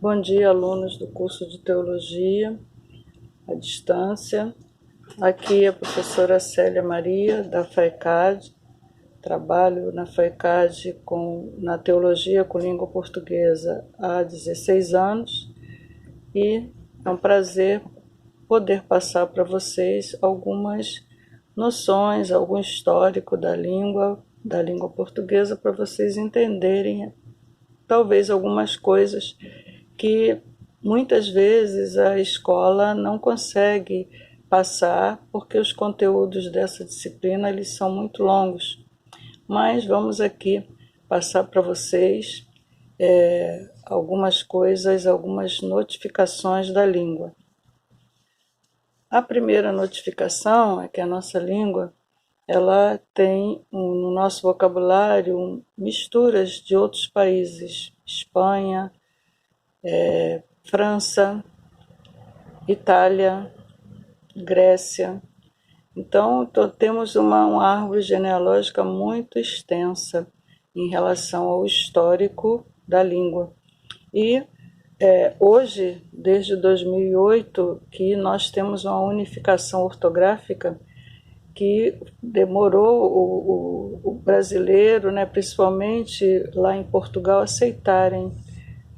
Bom dia, alunos do curso de Teologia à Distância. Aqui é a professora Célia Maria, da FAECAD. Trabalho na FAECAD na Teologia com Língua Portuguesa há 16 anos e é um prazer poder passar para vocês algumas noções, algum histórico da língua portuguesa, para vocês entenderem talvez algumas coisas que muitas vezes a escola não consegue passar porque os conteúdos dessa disciplina eles são muito longos. Mas vamos aqui passar para vocês algumas coisas, algumas notificações da língua. A primeira notificação é que a nossa língua ela tem no nosso vocabulário misturas de outros países, Espanha, França, Itália, Grécia. Então, temos uma árvore genealógica muito extensa em relação ao histórico da língua. E hoje, desde 2008, que nós temos uma unificação ortográfica que demorou o brasileiro, principalmente lá em Portugal, aceitarem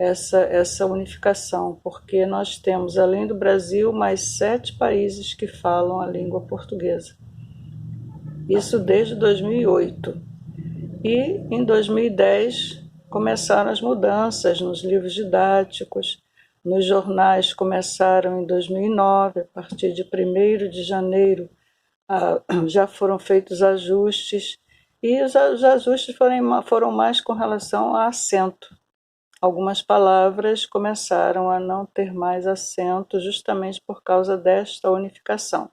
essa unificação, porque nós temos, além do Brasil, mais 7 países que falam a língua portuguesa. Isso desde 2008. E em 2010 começaram as mudanças nos livros didáticos, nos jornais começaram em 2009, a partir de 1º de janeiro já foram feitos ajustes, e os ajustes foram mais com relação a acento. Algumas palavras começaram a não ter mais acento justamente por causa desta unificação.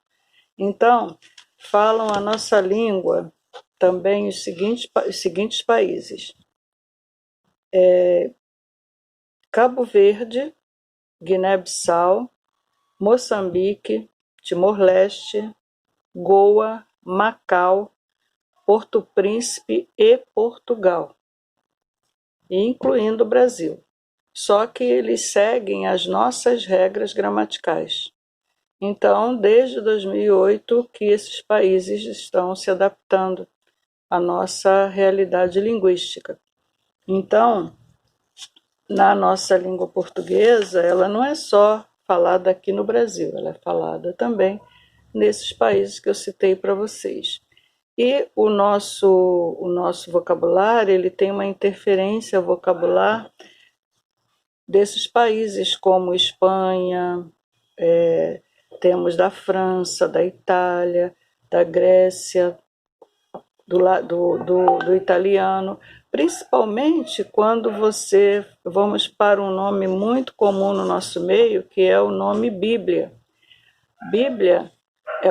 Então, falam a nossa língua também os seguintes países: Cabo Verde, Guiné-Bissau, Moçambique, Timor-Leste, Goa, Macau, Porto Príncipe e Portugal, incluindo o Brasil. Só que eles seguem as nossas regras gramaticais. Então, desde 2008 que esses países estão se adaptando à nossa realidade linguística. Então, na nossa língua portuguesa, ela não é só falada aqui no Brasil, ela é falada também nesses países que eu citei para vocês. E o nosso vocabulário ele tem uma interferência vocabular desses países como Espanha, temos da França, da Itália, da Grécia, do italiano, principalmente quando vamos para um nome muito comum no nosso meio, que é o nome Bíblia. Bíblia é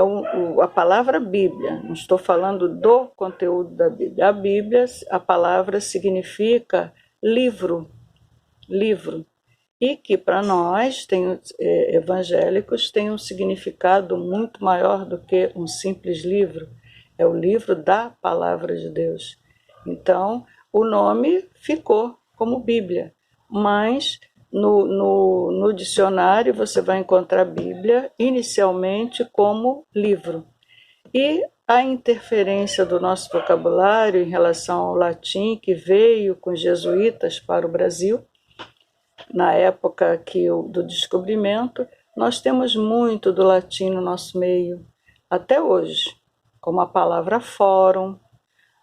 a palavra Bíblia, não estou falando do conteúdo da Bíblia. A Bíblia, a palavra significa livro, e que para nós, evangélicos, tem um significado muito maior do que um simples livro. É o livro da palavra de Deus. Então, o nome ficou como Bíblia, mas no dicionário você vai encontrar Bíblia inicialmente como livro. E a interferência do nosso vocabulário em relação ao latim, que veio com os jesuítas para o Brasil, na época do descobrimento, nós temos muito do latim no nosso meio, até hoje, como a palavra fórum,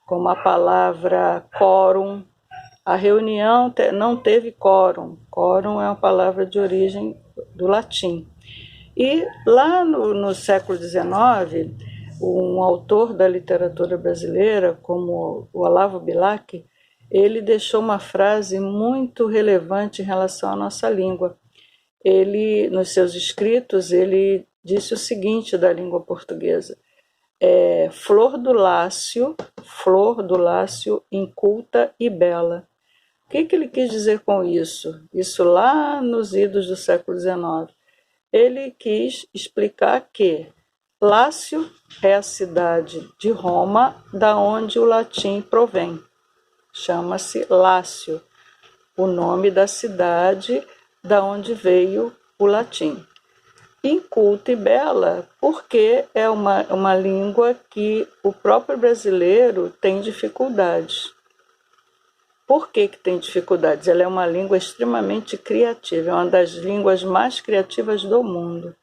como a palavra quórum. A reunião não teve quórum. Quórum é uma palavra de origem do latim. E lá no século XIX, um autor da literatura brasileira, como o Olavo Bilac, ele deixou uma frase muito relevante em relação à nossa língua. Ele, nos seus escritos, ele disse o seguinte da língua portuguesa: flor do lácio, inculta e bela. O que ele quis dizer com isso? Isso lá nos idos do século XIX. Ele quis explicar que Lácio é a cidade de Roma, da onde o latim provém. Chama-se Lácio, o nome da cidade da onde veio o latim. Inculta e bela, porque é uma língua que o próprio brasileiro tem dificuldades. Por que tem dificuldades? Ela é uma língua extremamente criativa, é uma das línguas mais criativas do mundo.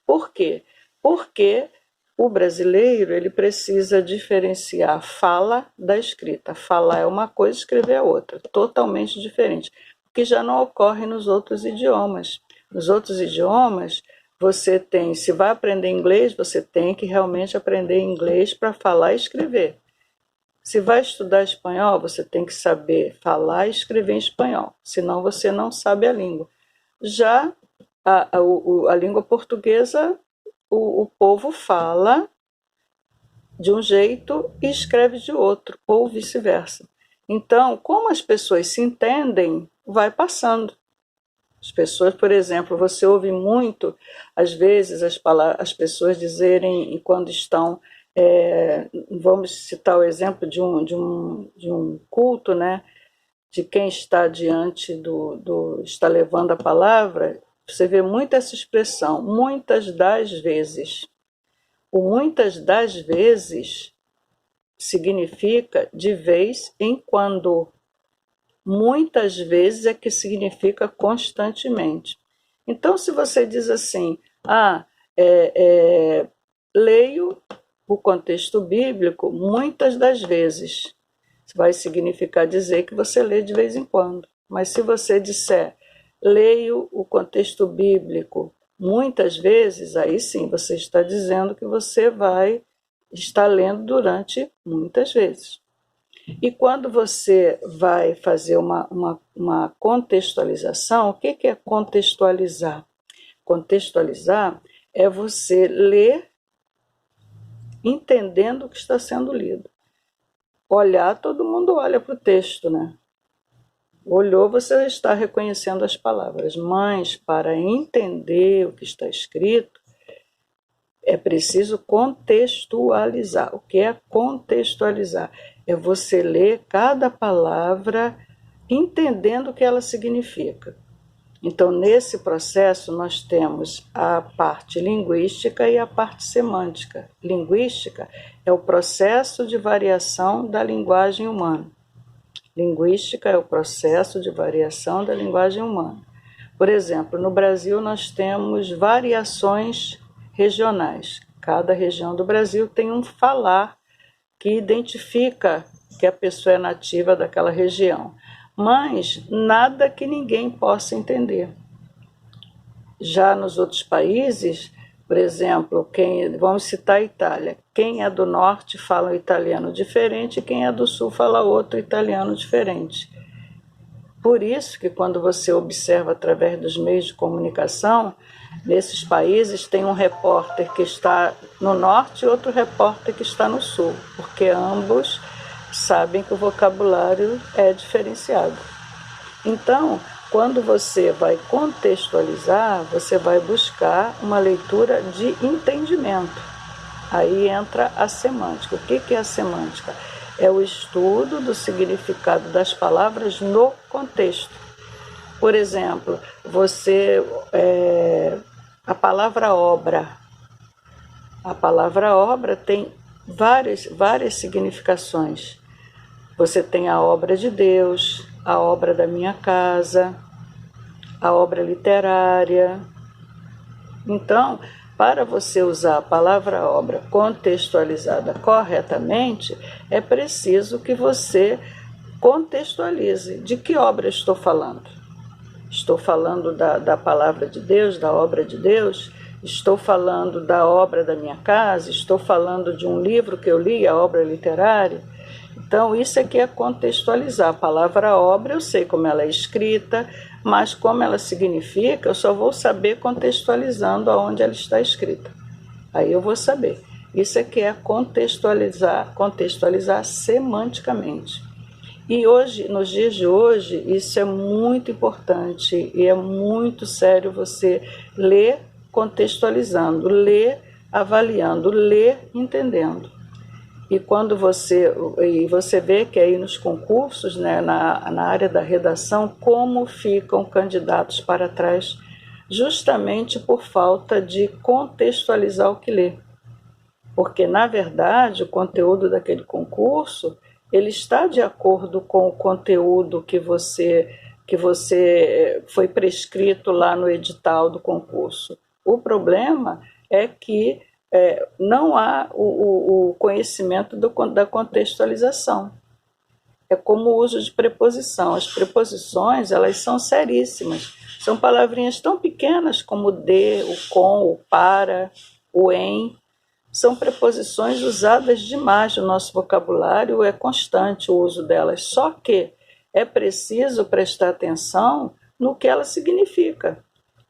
Por quê? Porque o brasileiro ele precisa diferenciar a fala da escrita. Falar é uma coisa, escrever é outra, totalmente diferente, o que já não ocorre nos outros idiomas. Nos outros idiomas, você tem, se vai aprender inglês, você tem que realmente aprender inglês para falar e escrever. Se vai estudar espanhol, você tem que saber falar e escrever em espanhol, senão você não sabe a língua. Já a língua portuguesa, o povo fala de um jeito e escreve de outro, ou vice-versa. Então, como as pessoas se entendem, vai passando. As pessoas, por exemplo, você ouve muito, às vezes, as pessoas dizerem, quando estão, vamos citar o exemplo de um culto, né, de quem está diante está levando a palavra, você vê muito essa expressão, muitas das vezes. O muitas das vezes significa de vez em quando. Muitas vezes é que significa constantemente. Então, se você diz assim, leio o contexto bíblico muitas das vezes, vai significar dizer que você lê de vez em quando. Mas se você disser, leio o contexto bíblico muitas vezes, aí sim você está dizendo que você vai estar lendo durante muitas vezes. E quando você vai fazer uma contextualização, o que é contextualizar? Contextualizar é você ler entendendo o que está sendo lido. Olhar, todo mundo olha para o texto, né? Olhou, você está reconhecendo as palavras, mas para entender o que está escrito, é preciso contextualizar. O que é contextualizar? É você ler cada palavra entendendo o que ela significa. Então, nesse processo, nós temos a parte linguística e a parte semântica. Linguística é o processo de variação da linguagem humana. Linguística é o processo de variação da linguagem humana. Por exemplo, no Brasil nós temos variações regionais. Cada região do Brasil tem um falar que identifica que a pessoa é nativa daquela região, mas nada que ninguém possa entender. Já nos outros países, por exemplo, vamos citar a Itália, quem é do norte fala um italiano diferente e quem é do sul fala outro italiano diferente. Por isso que quando você observa através dos meios de comunicação, nesses países tem um repórter que está no norte e outro repórter que está no sul, porque ambos sabem que o vocabulário é diferenciado. Então, quando você vai contextualizar, você vai buscar uma leitura de entendimento. Aí entra a semântica. O que é a semântica? É o estudo do significado das palavras no contexto. Por exemplo, a palavra obra. A palavra obra tem várias significações. Você tem a obra de Deus, a obra da minha casa, a obra literária. Então, para você usar a palavra obra contextualizada corretamente, é preciso que você contextualize. De que obra estou falando? Estou falando da palavra de Deus, da obra de Deus? Estou falando da obra da minha casa? Estou falando de um livro que eu li, a obra literária? Então, isso aqui é contextualizar. A palavra obra, eu sei como ela é escrita, mas como ela significa, eu só vou saber contextualizando aonde ela está escrita. Aí eu vou saber. Isso aqui é contextualizar semanticamente. E hoje, nos dias de hoje, isso é muito importante e é muito sério você ler contextualizando, ler avaliando, ler entendendo. E quando você vê que aí nos concursos, né, na área da redação, como ficam candidatos para trás, justamente por falta de contextualizar o que lê. Porque, na verdade, o conteúdo daquele concurso, ele está de acordo com o conteúdo que você foi prescrito lá no edital do concurso. O problema é que não há o conhecimento da contextualização. É como o uso de preposição. As preposições, elas são seríssimas. São palavrinhas tão pequenas como o de, o com, o para, o em. São preposições usadas demais no nosso vocabulário, é constante o uso delas. Só que é preciso prestar atenção no que ela significa.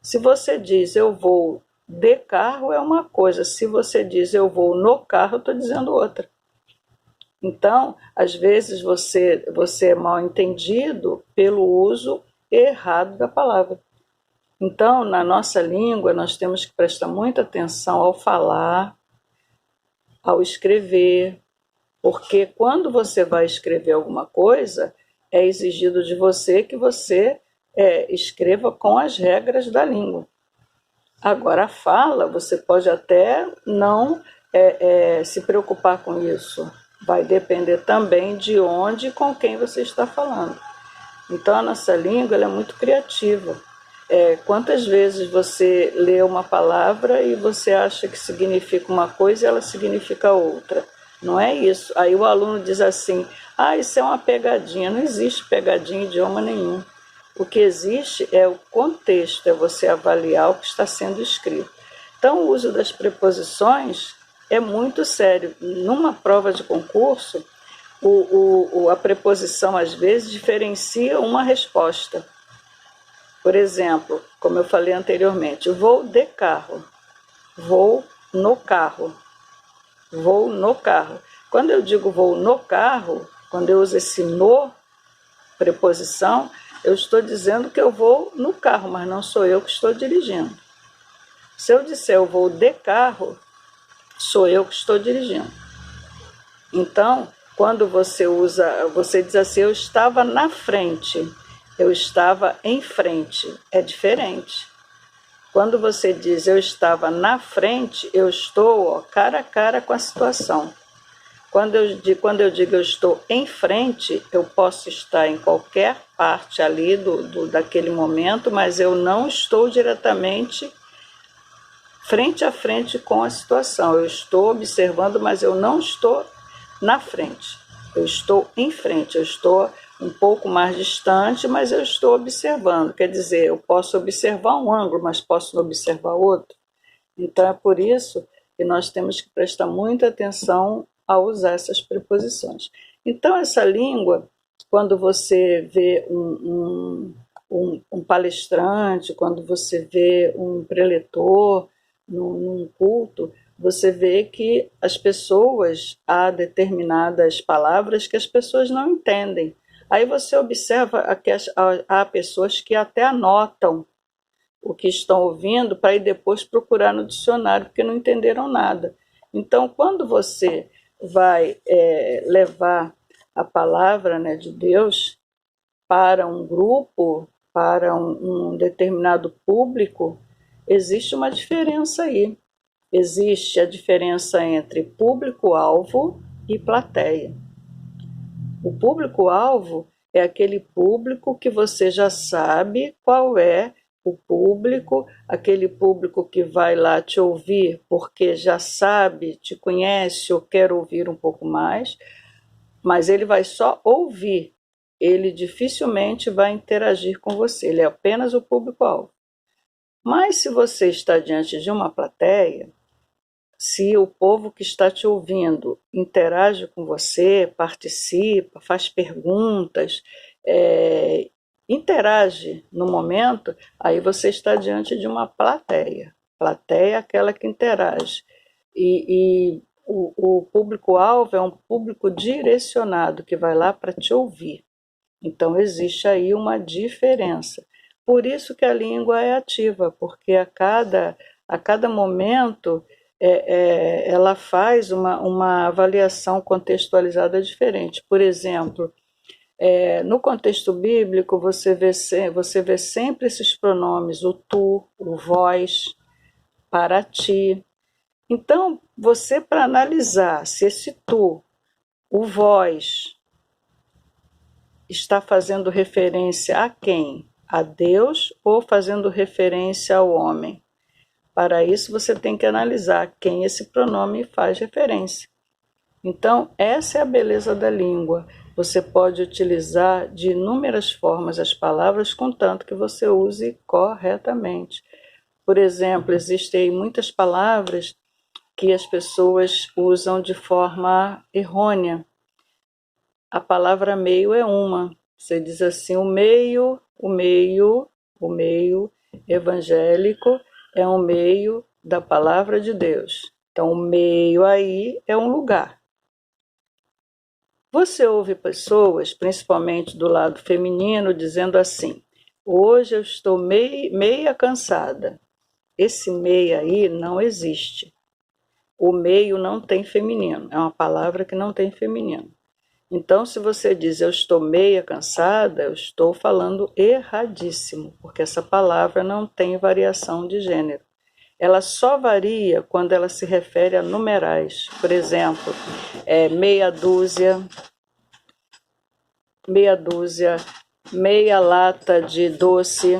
Se você diz eu vou de carro, é uma coisa. Se você diz eu vou no carro, eu estou dizendo outra. Então, às vezes você é mal entendido pelo uso errado da palavra. Então, na nossa língua, nós temos que prestar muita atenção ao falar, ao escrever, porque quando você vai escrever alguma coisa, é exigido de você que você escreva com as regras da língua. Agora, a fala, você pode até não se preocupar com isso. Vai depender também de onde e com quem você está falando. Então, a nossa língua ela é muito criativa. Quantas vezes você lê uma palavra e você acha que significa uma coisa e ela significa outra? Não é isso. Aí o aluno diz assim, isso é uma pegadinha. Não existe pegadinha em idioma nenhum. O que existe é o contexto, é você avaliar o que está sendo escrito. Então, o uso das preposições é muito sério. Numa prova de concurso, a preposição, às vezes, diferencia uma resposta. Por exemplo, como eu falei anteriormente, vou de carro, vou no carro, vou no carro. Quando eu digo vou no carro, quando eu uso esse no, preposição, eu estou dizendo que eu vou no carro, mas não sou eu que estou dirigindo. Se eu disser eu vou de carro, sou eu que estou dirigindo. Então, quando você diz assim, eu estava na frente, eu estava em frente, é diferente. Quando você diz eu estava na frente, eu estou cara a cara com a situação. Quando eu digo eu estou em frente, eu posso estar em qualquer parte ali daquele momento, mas eu não estou diretamente frente a frente com a situação. Eu estou observando, mas eu não estou na frente. Eu estou em frente, eu estou um pouco mais distante, mas eu estou observando. Quer dizer, eu posso observar um ângulo, mas posso não observar outro. Então, é por isso que nós temos que prestar muita atenção a usar essas preposições. Então, essa língua, quando você vê um palestrante, quando você vê um preletor num culto, você vê que as pessoas, há determinadas palavras que as pessoas não entendem. Aí você observa que há pessoas que até anotam o que estão ouvindo para ir depois procurar no dicionário, porque não entenderam nada. Então, quando você vai levar a palavra, né, de Deus para um grupo, para um determinado público, existe uma diferença aí. Existe a diferença entre público-alvo e plateia. O público-alvo é aquele público que você já sabe qual é o público, aquele público que vai lá te ouvir porque já sabe, te conhece ou quer ouvir um pouco mais, mas ele vai só ouvir, ele dificilmente vai interagir com você, ele é apenas o público-alvo. Mas se você está diante de uma plateia, se o povo que está te ouvindo interage com você, participa, faz perguntas, interage no momento, aí você está diante de uma plateia. Plateia é aquela que interage. E o público-alvo é um público direcionado que vai lá para te ouvir. Então, existe aí uma diferença. Por isso que a língua é ativa, porque a cada momento ela faz uma avaliação contextualizada diferente. Por exemplo, no contexto bíblico, você vê sempre esses pronomes, o tu, o vós, para ti. Então, você, para analisar se esse tu, o vós, está fazendo referência a quem? A Deus ou fazendo referência ao homem? Para isso, você tem que analisar quem esse pronome faz referência. Então, essa é a beleza da língua. Você pode utilizar de inúmeras formas as palavras, contanto que você use corretamente. Por exemplo, existem muitas palavras que as pessoas usam de forma errônea. A palavra meio é uma. Você diz assim, o meio evangélico é um meio da palavra de Deus. Então, o meio aí é um lugar. Você ouve pessoas, principalmente do lado feminino, dizendo assim, hoje eu estou meia cansada. Esse meia aí não existe. O meio não tem feminino, é uma palavra que não tem feminino. Então, se você diz eu estou meia cansada, eu estou falando erradíssimo, porque essa palavra não tem variação de gênero. Ela só varia quando ela se refere a numerais. Por exemplo, meia dúzia, meia lata de doce.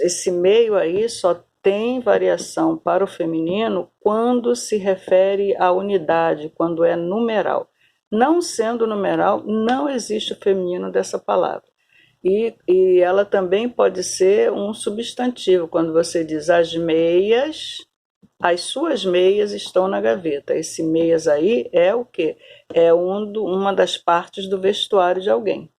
Esse meio aí só tem variação para o feminino quando se refere à unidade, quando é numeral. Não sendo numeral, não existe o feminino dessa palavra. E ela também pode ser um substantivo, quando você diz as meias, as suas meias estão na gaveta. Esse meias aí é o quê? É uma das partes do vestuário de alguém.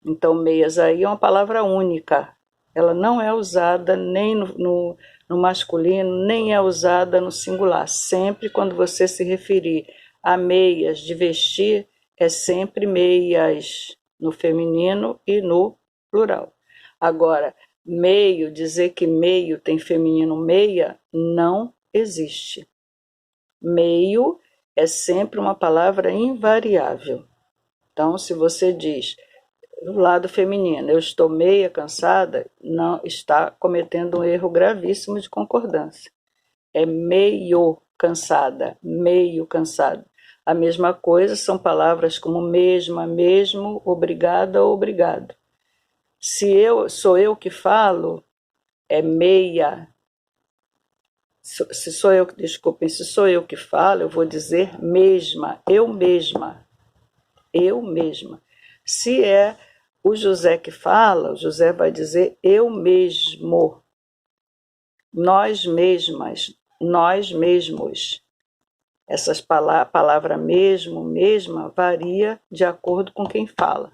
Então, meias aí é uma palavra única. Ela não é usada nem no masculino, nem é usada no singular. Sempre quando você se referir a meias de vestir, é sempre meias no feminino e no plural. Agora, meio, dizer que meio tem feminino meia, não existe. Meio é sempre uma palavra invariável. Então, se você diz do lado feminino, eu estou meia cansada, não está cometendo um erro gravíssimo de concordância. É meio cansada, meio cansado. A mesma coisa são palavras como mesma, mesmo, obrigada, obrigado. Se sou eu que falo, é meia. Se sou eu que falo, eu vou dizer mesma, eu mesma. Eu mesma. Se é o José que fala, o José vai dizer eu mesmo. Nós mesmas, nós mesmos. Essas palavra mesmo, mesma, varia de acordo com quem fala.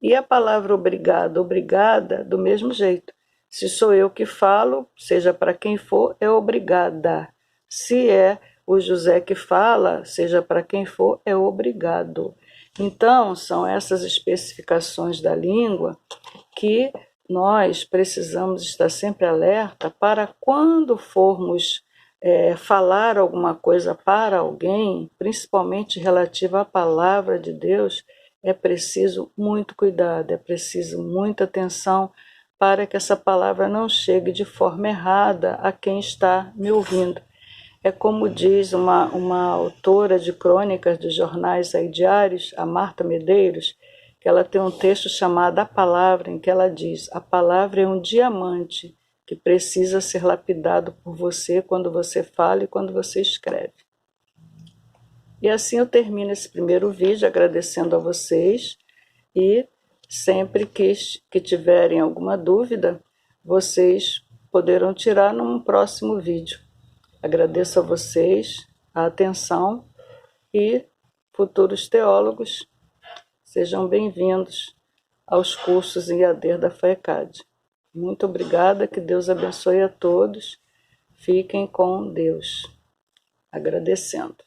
E a palavra obrigado, obrigada, do mesmo jeito. Se sou eu que falo, seja para quem for, é obrigada. Se é o José que fala, seja para quem for, é obrigado. Então, são essas especificações da língua que nós precisamos estar sempre alerta para quando formos falar alguma coisa para alguém, principalmente relativa à palavra de Deus, é preciso muito cuidado, é preciso muita atenção para que essa palavra não chegue de forma errada a quem está me ouvindo. É como diz uma autora de crônicas de jornais aí diários, a Marta Medeiros, que ela tem um texto chamado A Palavra, em que ela diz: a palavra é um diamante que precisa ser lapidado por você quando você fala e quando você escreve. E assim eu termino esse primeiro vídeo agradecendo a vocês e sempre que tiverem alguma dúvida, vocês poderão tirar num próximo vídeo. Agradeço a vocês a atenção e futuros teólogos, sejam bem-vindos aos cursos em IAD da FAECAD. Muito obrigada, que Deus abençoe a todos. Fiquem com Deus. Agradecendo.